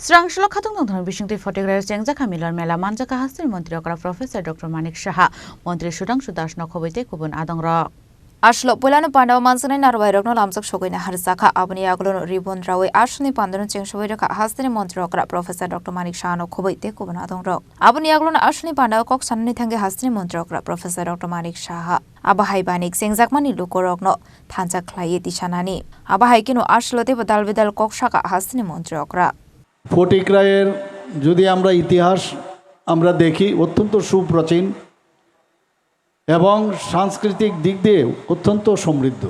Srangshlo Khatung Dongthon Bishingti Photographer Jengjaka Milor Mela Manjaka Hasri Montri Okra Professor Dr. Manik Shaha Montri Shudangshu Das Nokhoboite Kubun Adongra Ashlo Pulano Panda Mansani Narwairok no Lamsak Shogina Harsaka Abni Aglon Ribon Rawe Ashni Pandan Chengshoiraka Hasri Montri Okra Professor Dr. Manik Shaha Nokhoboite Kubun Adongra Abni Aglon Ashni Panda Kok Sanni Thange Hasri Montri Okra Professor Dr. Manik Shaha Abahai Banik Sengjakmani Lukorokno Thanjak Khlai Tishanani Abahai Kino Ashlote Badal Vidal Kok Shaka Hasri Montri Okra ফটিকরায়ের যদি আমরা ইতিহাস আমরা দেখি অত্যন্ত সুপ্রাচীন এবং সাংস্কৃতিক দিক দিয়ে অত্যন্ত সমৃদ্ধ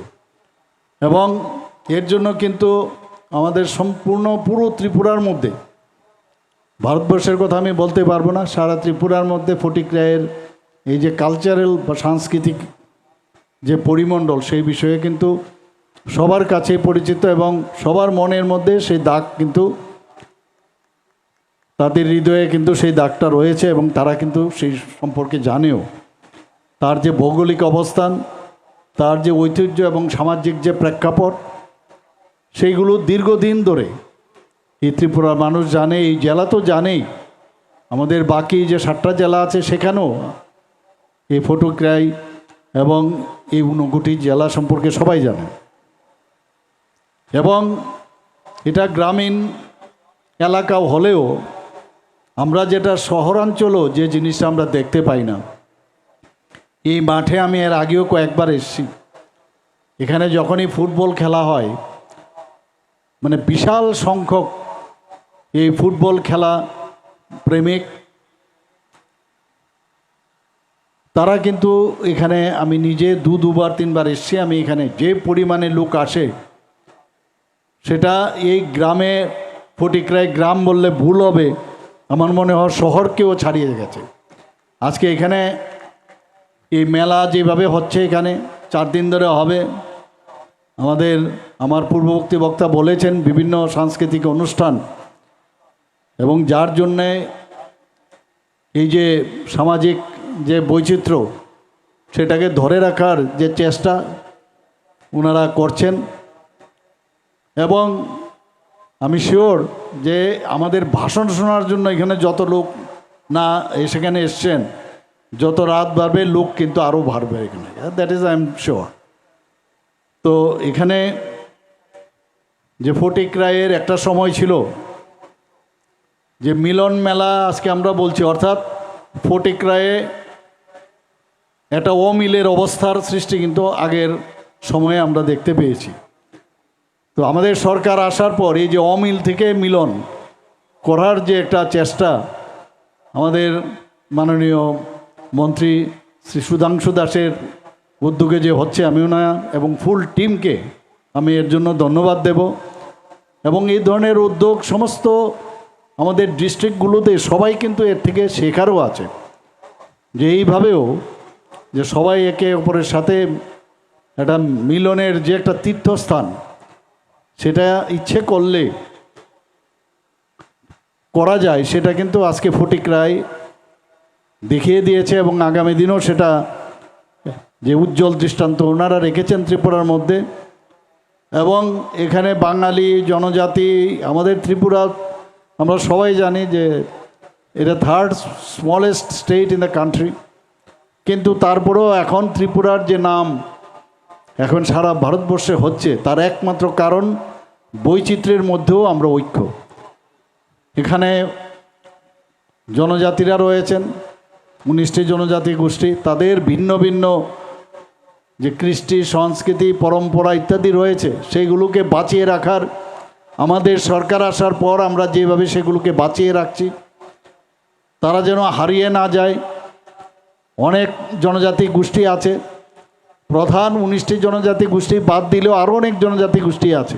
এবং এর জন্য কিন্তু আমাদের সম্পূর্ণ পুরো ত্রিপুরার মধ্যে ভারতবর্ষের কথা আমি বলতে পারবো না সারা ত্রিপুরার মধ্যে ফটিকরায়ের এই যে কালচারাল বা সাংস্কৃতিক যে পরিমণ্ডল সেই বিষয়ে কিন্তু সবার কাছে পরিচিত এবং সবার মনের মধ্যে সেই দাগ কিন্তু তাদের হৃদয়ে কিন্তু সেই দাগটা রয়েছে এবং তারা কিন্তু সেই সম্পর্কে জানেও তার যে ভৌগোলিক অবস্থান তার যে ঐতিহ্য এবং সামাজিক যে প্রেক্ষাপট সেইগুলো দীর্ঘদিন ধরে এই ত্রিপুরার মানুষ জানে এই জেলা তো জানেই আমাদের বাকি যে 7টা জেলা আছে সেখানেও এই ফটিকরাই এবং এই ঊনকোটি জেলা সম্পর্কে সবাই জানে এবং এটা গ্রামীণ এলাকাও হলেও আমরা যেটা শহরাঞ্চলও যে জিনিসটা আমরা দেখতে পাই না এই মাঠে আমি এর আগেও কয়েকবার এসেছি এখানে যখনই ফুটবল খেলা হয় মানে বিশাল সংখ্যক এই ফুটবল খেলা প্রেমিক তারা কিন্তু এখানে আমি নিজে দুবার তিনবার এসেছি আমি এখানে যে পরিমাণে লোক আসে সেটা এই গ্রামে ফটিকরাই গ্রাম বললে ভুল হবে আমার মনে হয় শহরকেও ছাড়িয়ে গেছে আজকে এখানে এই মেলা যেভাবে হচ্ছে এখানে 4 দিন ধরে হবে আমার পূর্ববর্তী বক্তা বলেছেন বিভিন্ন সাংস্কৃতিক অনুষ্ঠান এবং যার জন্যে এই যে সামাজিক যে বৈচিত্র্য সেটাকে ধরে রাখার যে চেষ্টা ওনারা করছেন এবং আমি শিওর যে আমাদের ভাষণ শোনার জন্য এখানে যত লোক না সেখানে এসছেন যত রাত বাড়বে লোক কিন্তু আরও বাড়বে এখানে that is I am sure তো এখানে যে ফটিকরায়ের একটা সময় ছিল যে মিলন মেলা আজকে আমরা বলছি অর্থাৎ ফটিকরায়ে একটা অমিলের অবস্থার সৃষ্টি কিন্তু আগের সময়ে আমরা দেখতে পেয়েছি তো আমাদের সরকার আসার পর এই যে অমিল থেকে মিলন করার যে একটা চেষ্টা আমাদের মাননীয় মন্ত্রী শ্রী সুধাংশু দাসের উদ্যোগে যে হচ্ছে আমি ওনার এবং ফুল টিমকে আমি এর জন্য ধন্যবাদ দেব এবং এই ধরনের উদ্যোগ সমস্ত আমাদের ডিস্ট্রিক্টগুলোতে সবাই কিন্তু এর থেকে শেখারও আছে যে এইভাবেও যে সবাই একে অপরের সাথে একটা মিলনের যে একটা তীর্থস্থান সেটা ইচ্ছে করলে করা যায় সেটা কিন্তু আজকে ফটিকরাই দেখিয়ে দিয়েছে এবং আগামী দিনেও সেটা যে উজ্জ্বল দৃষ্টান্ত ওনারা রেখেছেন ত্রিপুরার মধ্যে এবং এখানে বাঙালি জনজাতি আমাদের ত্রিপুরা আমরা সবাই জানি যে এটা 3rd smallest state in the country কিন্তু তারপরেও এখন ত্রিপুরার যে নাম এখন সারা ভারতবর্ষে হচ্ছে তার একমাত্র কারণ বৈচিত্র্যের মধ্যেও আমরা ঐক্য এখানে জনজাতিরা রয়েছেন 19টি জনজাতি গোষ্ঠী তাদের ভিন্ন ভিন্ন যে কৃষ্টি সংস্কৃতি পরম্পরা ইত্যাদি রয়েছে সেইগুলোকে বাঁচিয়ে রাখার আমাদের সরকার আসার পর আমরা যেভাবে সেগুলোকে বাঁচিয়ে রাখছি তারা যেন হারিয়ে না যায় অনেক জনজাতি গোষ্ঠী আছে প্রধান 19টি জনজাতি গোষ্ঠী বাদ দিলেও আরও অনেক জনজাতি গোষ্ঠী আছে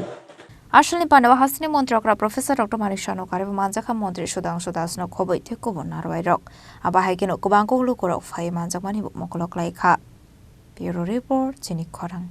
Ashni Pandava Hasni Montri Professor Dr. Manik Shaha Nokare Manjaka Montri Shudangshu Das Nokhoboite Kubun Narwairok Abahai Kino Kubanko Lukorok Fai Manjakmani Mokolok Laika Bureau Report Chinik Korang